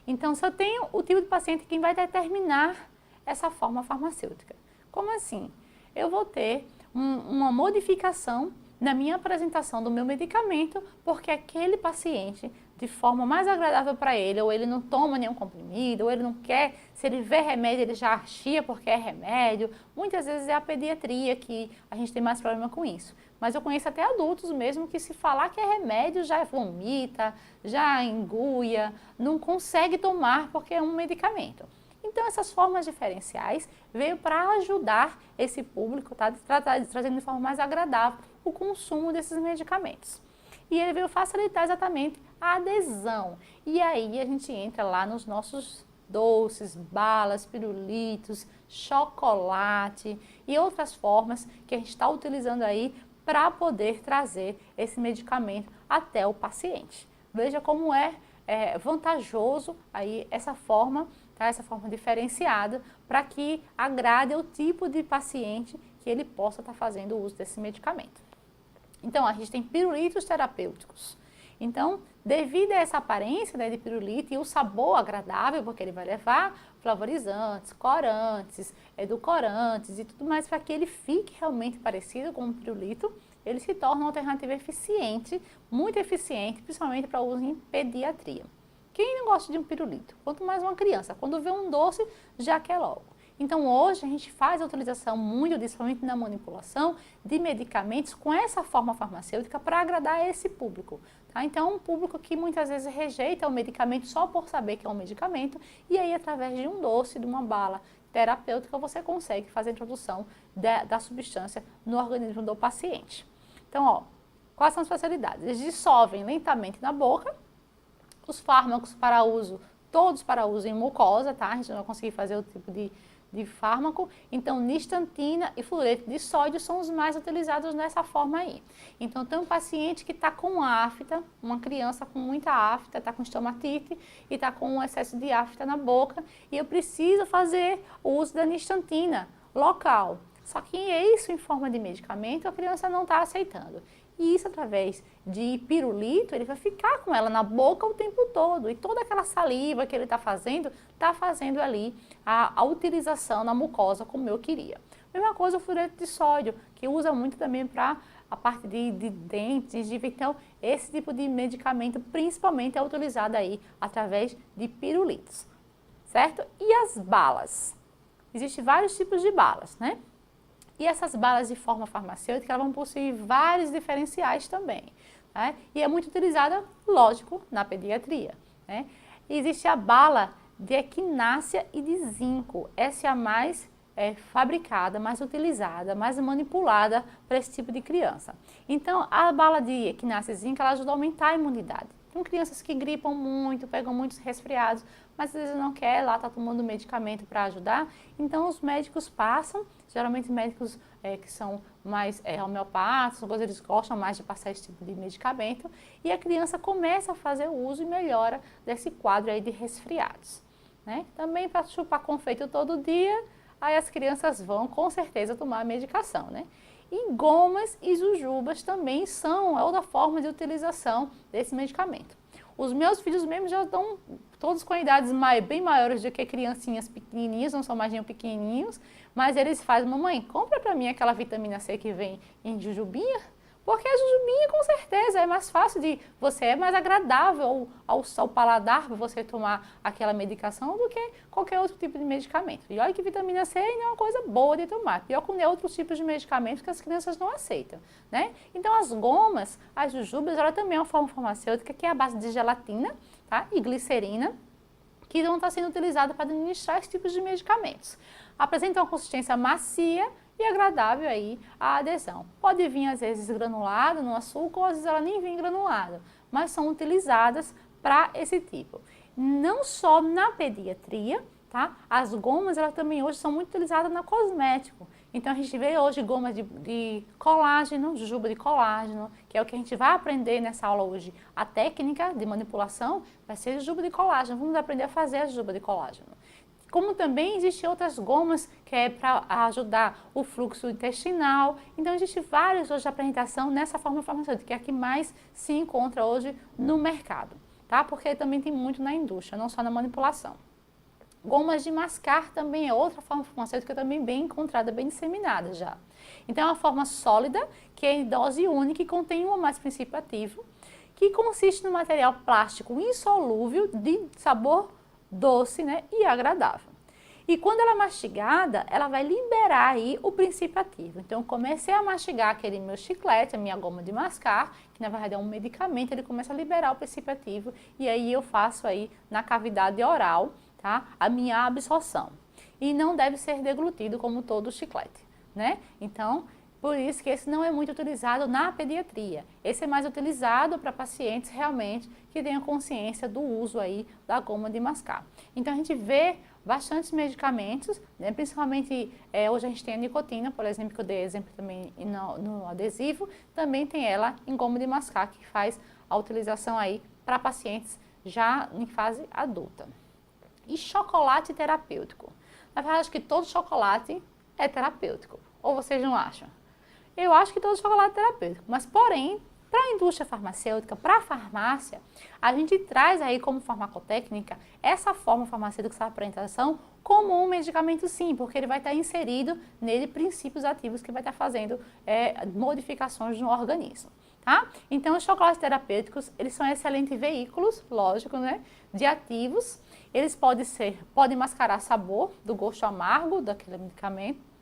Então, se eu tenho o tipo de paciente, quem vai determinar essa forma farmacêutica? Como assim? Eu vou ter uma modificação na minha apresentação do meu medicamento, porque aquele paciente, de forma mais agradável para ele, ou ele não toma nenhum comprimido, ou ele não quer, se ele vê remédio, ele já achia porque é remédio. Muitas vezes é a pediatria que a gente tem mais problema com isso. Mas eu conheço até adultos mesmo que se falar que é remédio já vomita, já enguia, não consegue tomar porque é um medicamento. Então essas formas diferenciais veio para ajudar esse público, tá? Trazendo de forma mais agradável o consumo desses medicamentos. E ele veio facilitar exatamente a adesão. E aí a gente entra lá nos nossos doces, balas, pirulitos, chocolate e outras formas que a gente está utilizando aí para poder trazer esse medicamento até o paciente. Veja como é vantajoso aí essa forma, tá? Essa forma diferenciada para que agrade o tipo de paciente que ele possa estar fazendo uso desse medicamento. Então, a gente tem pirulitos terapêuticos. Então, devido a essa aparência, né, de pirulito e o sabor agradável, porque ele vai levar flavorizantes, corantes, edulcorantes e tudo mais para que ele fique realmente parecido com um pirulito, ele se torna uma alternativa eficiente, muito eficiente, principalmente para uso em pediatria. Quem não gosta de um pirulito? Quanto mais uma criança, quando vê um doce, já quer logo. Então hoje a gente faz a utilização muito, principalmente na manipulação, de medicamentos com essa forma farmacêutica para agradar esse público. Tá? Então um público que muitas vezes rejeita o medicamento só por saber que é um medicamento e aí através de um doce, de uma bala terapêutica, você consegue fazer a introdução da substância no organismo do paciente. Então, ó, quais são as facilidades? Eles dissolvem lentamente na boca, os fármacos para uso, todos para uso em mucosa, tá? A gente não vai conseguir fazer outro tipo de fármaco, então nistantina e fluoreto de sódio são os mais utilizados nessa forma aí. Então tem um paciente que está com afta, uma criança com muita afta, está com estomatite e está com um excesso de afta na boca e eu preciso fazer o uso da nistantina local. Só que isso em forma de medicamento a criança não está aceitando. E isso através de pirulito, ele vai ficar com ela na boca o tempo todo. E toda aquela saliva que ele está fazendo ali a utilização na mucosa como eu queria. Mesma coisa o fluoreto de sódio, que usa muito também para a parte de dentes, gengiva. Então, esse tipo de medicamento principalmente é utilizado aí através de pirulitos, certo? E as balas? Existem vários tipos de balas, né? E essas balas de forma farmacêutica elas vão possuir vários diferenciais também. Né? E é muito utilizada, lógico, na pediatria. Né? Existe a bala de equinácea e de zinco. Essa é a mais fabricada, mais utilizada, mais manipulada para esse tipo de criança. Então, a bala de equinácea zinc, ela ajuda a aumentar a imunidade. Tem crianças que gripam muito, pegam muitos resfriados, mas às vezes não quer, lá está tomando medicamento para ajudar. Então, os médicos passam, geralmente médicos que são mais homeopatas, eles gostam mais de passar esse tipo de medicamento, e a criança começa a fazer o uso e melhora desse quadro aí de resfriados. Né? Também para chupar confeito todo dia, aí as crianças vão com certeza tomar a medicação, né? E gomas e jujubas também são outra forma de utilização desse medicamento. Os meus filhos mesmo já estão todos com idades bem maiores do que criancinhas pequenininhas, não são mais pequenininhos, mas eles fazem: mamãe, compra para mim aquela vitamina C que vem em jujubinha, porque a jujubinha com certeza é mais fácil é mais agradável ao paladar você tomar aquela medicação do que qualquer outro tipo de medicamento. E olha que vitamina C é uma coisa boa de tomar, pior que outros tipos de medicamentos que as crianças não aceitam, né? Então as gomas, as jujubas, ela também é uma forma farmacêutica que é a base de gelatina, tá? E glicerina, que não está sendo utilizada para administrar esses tipos de medicamentos. Apresenta uma consistência macia e agradável aí a adesão. Pode vir às vezes granulada no açúcar, ou às vezes ela nem vem granulada, mas são utilizadas para esse tipo. Não só na pediatria, tá? As gomas, elas também hoje são muito utilizadas na cosmético. Então a gente vê hoje gomas de colágeno, jujuba de colágeno, que é o que a gente vai aprender nessa aula hoje. A técnica de manipulação vai ser jujuba de colágeno. Vamos aprender a fazer a jujuba de colágeno. Como também existem outras gomas que é para ajudar o fluxo intestinal. Então, existem várias hoje de apresentação nessa forma farmacêutica, que é a que mais se encontra hoje no mercado, tá? Porque também tem muito na indústria, não só na manipulação. Gomas de mascar também é outra forma farmacêutica também bem encontrada, bem disseminada já. Então, é uma forma sólida, que é em dose única e contém um ou mais princípio ativo, que consiste no material plástico insolúvel de sabor doce, né, e agradável. E quando ela é mastigada, ela vai liberar aí o princípio ativo. Então, eu comecei a mastigar aquele meu chiclete, a minha goma de mascar, que na verdade é um medicamento, ele começa a liberar o princípio ativo e aí eu faço aí na cavidade oral, tá, a minha absorção. E não deve ser deglutido como todo chiclete, né? Então, por isso que esse não é muito utilizado na pediatria. Esse é mais utilizado para pacientes realmente que tenham consciência do uso aí da goma de mascar. Então a gente vê bastantes medicamentos, né? Principalmente hoje a gente tem a nicotina, por exemplo, que eu dei exemplo também no adesivo, também tem ela em goma de mascar, que faz a utilização aí para pacientes já em fase adulta. E chocolate terapêutico. Na verdade, acho que todo chocolate é terapêutico, ou vocês não acham? Eu acho que todo chocolate é terapêutico, mas porém, para a indústria farmacêutica, para a farmácia, a gente traz aí como farmacotécnica essa forma farmacêutica, essa apresentação, como um medicamento sim, porque ele vai estar inserido nele princípios ativos que vai estar fazendo modificações no organismo. Tá? Então, os chocolates terapêuticos, eles são excelentes veículos, lógico, né, de ativos. Eles podem mascarar sabor do gosto amargo daquele medicamento,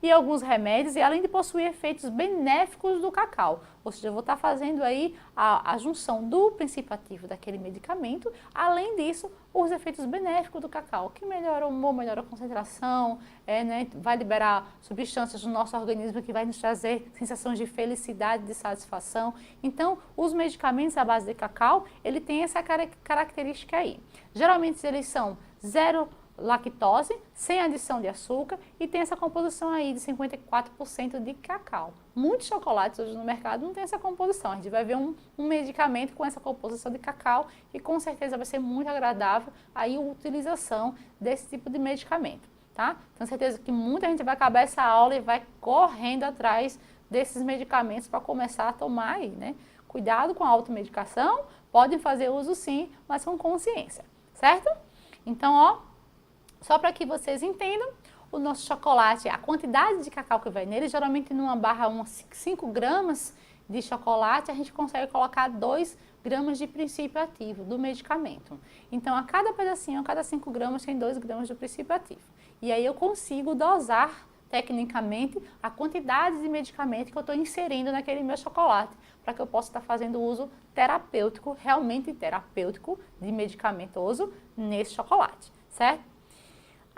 e alguns remédios, e além de possuir efeitos benéficos do cacau. Ou seja, eu vou estar fazendo aí a junção do princípio ativo daquele medicamento, além disso, os efeitos benéficos do cacau, que melhora o humor, melhora a concentração, né, vai liberar substâncias do nosso organismo que vai nos trazer sensações de felicidade, de satisfação. Então, os medicamentos à base de cacau, ele tem essa característica aí. Geralmente, eles são zero lactose, sem adição de açúcar, e tem essa composição aí de 54% de cacau. Muitos chocolates hoje no mercado não tem essa composição. A gente vai ver um medicamento com essa composição de cacau e com certeza vai ser muito agradável aí a utilização desse tipo de medicamento, tá? Tenho certeza que muita gente vai acabar essa aula e vai correndo atrás desses medicamentos para começar a tomar aí, né? Cuidado com a automedicação, podem fazer uso sim, mas com consciência, certo? Então, ó, só para que vocês entendam, o nosso chocolate, a quantidade de cacau que vai nele, geralmente numa barra, umas 5 gramas de chocolate, a gente consegue colocar 2 gramas de princípio ativo do medicamento. Então, a cada pedacinho, a cada 5 gramas, tem 2 gramas de princípio ativo. E aí eu consigo dosar tecnicamente a quantidade de medicamento que eu estou inserindo naquele meu chocolate, para que eu possa estar fazendo uso terapêutico, realmente terapêutico, de medicamentoso nesse chocolate, certo?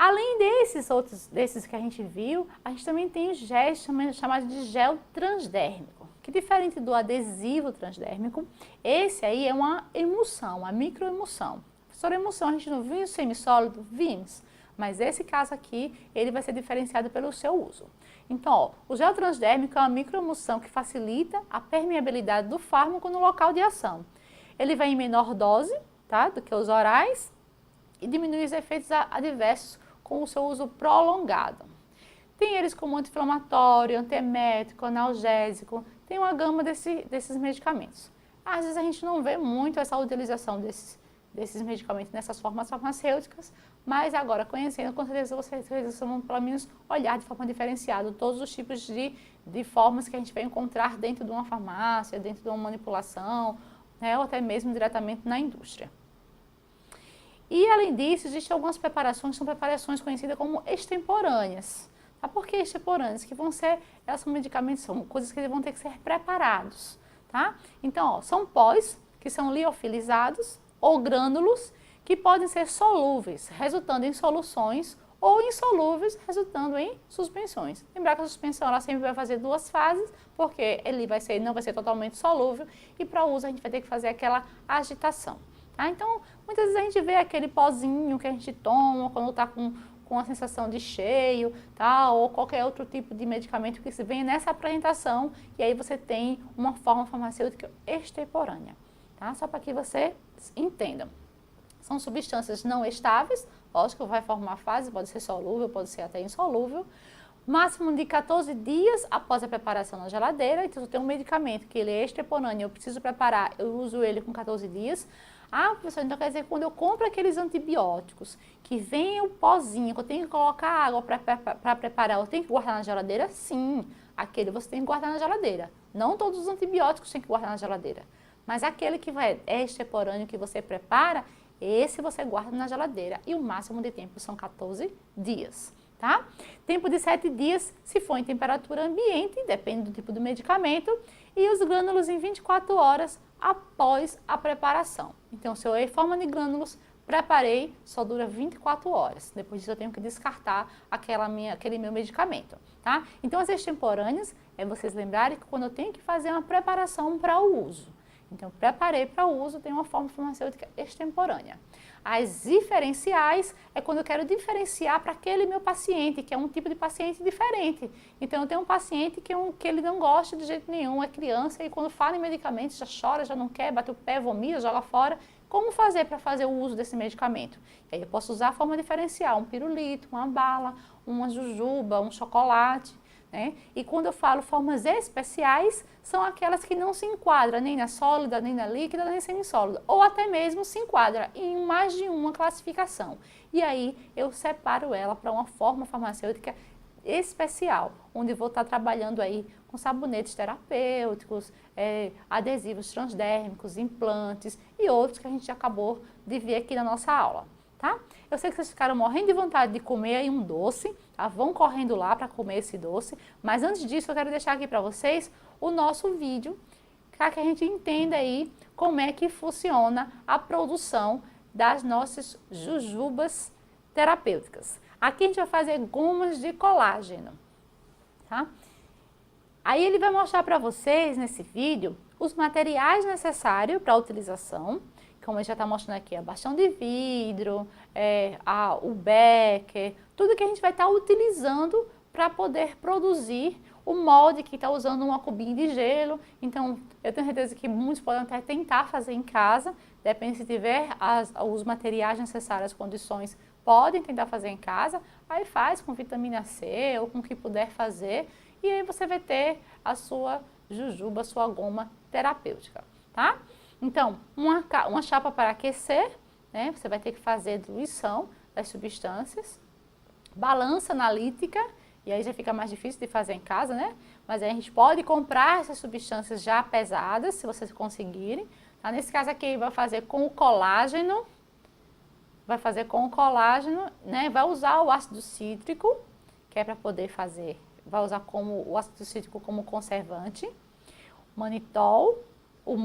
Além desses que a gente viu, a gente também tem os géis chamados de gel transdérmico, que diferente do adesivo transdérmico, esse aí é uma emulsão, uma microemulsão. Professora, emulsão a gente não viu em semissólido? Vimos, mas esse caso aqui, ele vai ser diferenciado pelo seu uso. Então, ó, o gel transdérmico é uma microemulsão que facilita a permeabilidade do fármaco no local de ação. Ele vem em menor dose, tá, do que os orais e diminui os efeitos adversos com o seu uso prolongado. Tem eles como anti-inflamatório, antiemético, analgésico, tem uma gama desses medicamentos. Às vezes a gente não vê muito essa utilização desses medicamentos nessas formas farmacêuticas, mas agora conhecendo, com certeza vocês vão pelo menos olhar de forma diferenciada todos os tipos de formas que a gente vai encontrar dentro de uma farmácia, dentro de uma manipulação, né, ou até mesmo diretamente na indústria. E além disso, existem algumas preparações, são preparações conhecidas como extemporâneas. Tá? Por que extemporâneas? Que elas são medicamentos, são coisas que vão ter que ser preparados. Tá? Então, ó, são pós que são liofilizados ou grânulos que podem ser solúveis, resultando em soluções, ou insolúveis, resultando em suspensões. Lembrar que a suspensão ela sempre vai fazer duas fases, porque ele não vai ser totalmente solúvel, e para uso a gente vai ter que fazer aquela agitação. Tá? Então, muitas vezes a gente vê aquele pozinho que a gente toma quando está com a sensação de cheio, tá? Ou qualquer outro tipo de medicamento que se vem nessa apresentação, e aí você tem uma forma farmacêutica extemporânea. Tá? Só para que vocês entendam. São substâncias não estáveis, lógico que vai formar fase, pode ser solúvel, pode ser até insolúvel. Máximo de 14 dias após a preparação na geladeira. Então, se eu tenho um medicamento que ele é extemporâneo, eu preciso preparar, eu uso ele com 14 dias. Ah, professor, então quer dizer que quando eu compro aqueles antibióticos, que vem o pozinho, que eu tenho que colocar água para preparar, eu tenho que guardar na geladeira? Sim, aquele você tem que guardar na geladeira. Não todos os antibióticos tem que guardar na geladeira. Mas aquele que é extemporâneo que você prepara, esse você guarda na geladeira. E o máximo de tempo são 14 dias. Tá? Tempo de 7 dias, se for em temperatura ambiente, depende do tipo do medicamento, e os grânulos em 24 horas após a preparação. Então, se eu em forma de grânulos, preparei, só dura 24 horas. Depois disso, eu tenho que descartar aquele meu medicamento. Tá? Então, as extemporâneas, é vocês lembrarem que quando eu tenho que fazer uma preparação para o uso. Então, preparei para o uso, tem uma forma farmacêutica extemporânea. As diferenciais é quando eu quero diferenciar para aquele meu paciente, que é um tipo de paciente diferente. Então, eu tenho um paciente que ele não gosta de jeito nenhum, é criança, e quando fala em medicamentos já chora, já não quer, bate o pé, vomita, joga fora. Como fazer para fazer o uso desse medicamento? E aí eu posso usar a forma diferencial, um pirulito, uma bala, uma jujuba, um chocolate. Né? E quando eu falo formas especiais, são aquelas que não se enquadram nem na sólida, nem na líquida, nem semissólida, ou até mesmo se enquadra em mais de uma classificação. E aí eu separo ela para uma forma farmacêutica especial, onde vou estar trabalhando aí com sabonetes terapêuticos, adesivos transdérmicos, implantes e outros que a gente acabou de ver aqui na nossa aula. Tá? Eu sei que vocês ficaram morrendo de vontade de comer aí um doce, tá? Vão correndo lá para comer esse doce, mas antes disso eu quero deixar aqui para vocês o nosso vídeo, para que a gente entenda aí como é que funciona a produção das nossas jujubas terapêuticas. Aqui a gente vai fazer gomas de colágeno, tá? Aí ele vai mostrar para vocês nesse vídeo os materiais necessários para a utilização, como ele já está mostrando aqui, a bastão de vidro, o becker, tudo que a gente vai estar utilizando para poder produzir o molde que está usando uma cubinha de gelo. Então, eu tenho certeza que muitos podem até tentar fazer em casa, depende se tiver os materiais necessários, as condições, podem tentar fazer em casa, aí faz com vitamina C ou com o que puder fazer, e aí você vai ter a sua jujuba, a sua goma terapêutica, tá? Então, uma chapa para aquecer, né? Você vai ter que fazer diluição das substâncias, balança analítica, e aí já fica mais difícil de fazer em casa, né? Mas aí a gente pode comprar essas substâncias já pesadas, se vocês conseguirem. Tá? Nesse caso aqui, vai fazer com o colágeno, né? Vai usar o ácido cítrico, que é para poder fazer, vai usar o ácido cítrico como conservante, manitol, o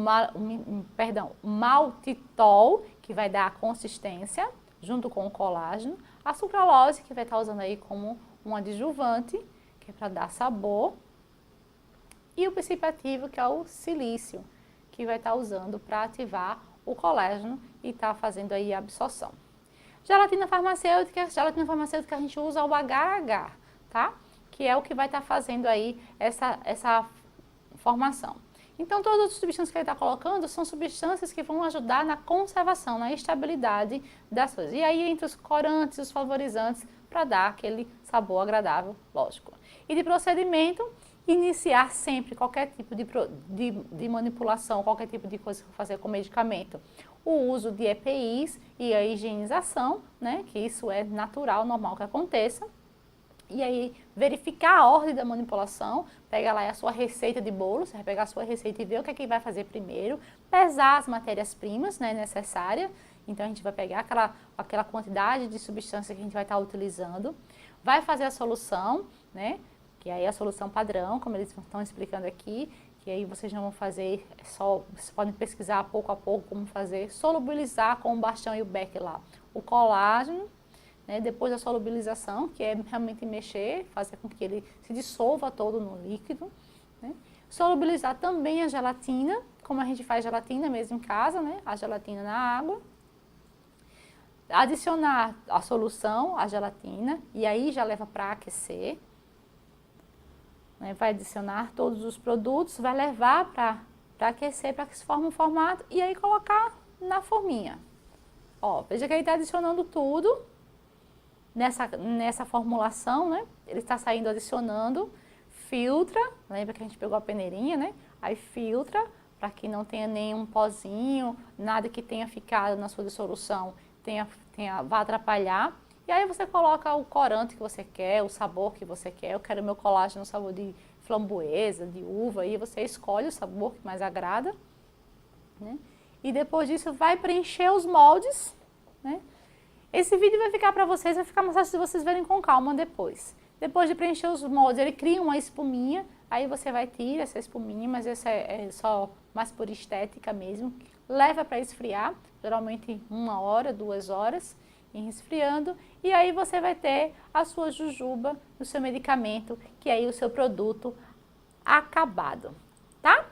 maltitol, que vai dar a consistência, junto com o colágeno, A sucralose, que vai estar usando aí como um adjuvante, que é para dar sabor. E o princípio ativo, que é o silício, que vai estar usando para ativar o colágeno e estar fazendo aí a absorção. Gelatina farmacêutica a gente usa o HH, tá? Que é o que vai estar fazendo aí essa formação. Então, todas as substâncias que ele está colocando são substâncias que vão ajudar na conservação, na estabilidade das coisas. E aí, entre os corantes e os flavorizantes, para dar aquele sabor agradável, lógico. E de procedimento, iniciar sempre qualquer tipo de manipulação, qualquer tipo de coisa que for fazer com medicamento. O uso de EPIs e a higienização, né, que isso é natural, normal que aconteça. E aí, verificar a ordem da manipulação, pega lá a sua receita de bolo, você vai pegar a sua receita e ver o que é que vai fazer primeiro, pesar as matérias-primas, né, necessárias, então a gente vai pegar aquela quantidade de substância que a gente vai estar utilizando, vai fazer a solução, né, que aí é a solução padrão, como eles estão explicando aqui, que aí vocês não vão fazer, vocês podem pesquisar pouco a pouco como fazer, solubilizar com o bastão e o beck lá, o colágeno, né, depois da solubilização, que é realmente mexer, fazer com que ele se dissolva todo no líquido. Né. Solubilizar também a gelatina, como a gente faz gelatina mesmo em casa, né, a gelatina na água. Adicionar a solução, a gelatina, e aí já leva para aquecer. Né, vai adicionar todos os produtos, vai levar para aquecer, para que se forme um formato, e aí colocar na forminha. Ó, veja que ele está adicionando tudo. Nessa formulação, né, ele está saindo adicionando, filtra, lembra que a gente pegou a peneirinha, né, aí filtra para que não tenha nenhum pozinho, nada que tenha ficado na sua dissolução vá atrapalhar. E aí você coloca o corante que você quer, o sabor que você quer. Eu quero meu colágeno no sabor de framboesa, de uva, e você escolhe o sabor que mais agrada. Né? E depois disso vai preencher os moldes, né? Esse vídeo vai ficar para vocês, vai ficar mais fácil se vocês verem com calma depois. Depois de preencher os moldes, ele cria uma espuminha, aí você vai tirar essa espuminha, mas essa é só mais por estética mesmo. Leva para esfriar, geralmente 1 hora, 2 horas, esfriando, e aí você vai ter a sua jujuba, o seu medicamento, que é aí o seu produto acabado, tá?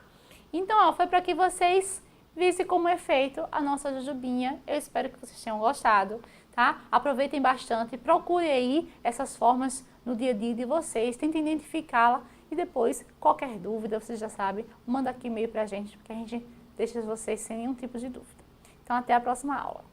Então, ó, foi para que vocês vissem como é feito a nossa jujubinha. Eu espero que vocês tenham gostado, tá? Aproveitem bastante, procurem aí essas formas no dia a dia de vocês, tentem identificá-la e depois, qualquer dúvida, vocês já sabem, manda aqui e-mail pra gente, porque a gente deixa vocês sem nenhum tipo de dúvida. Então, até a próxima aula.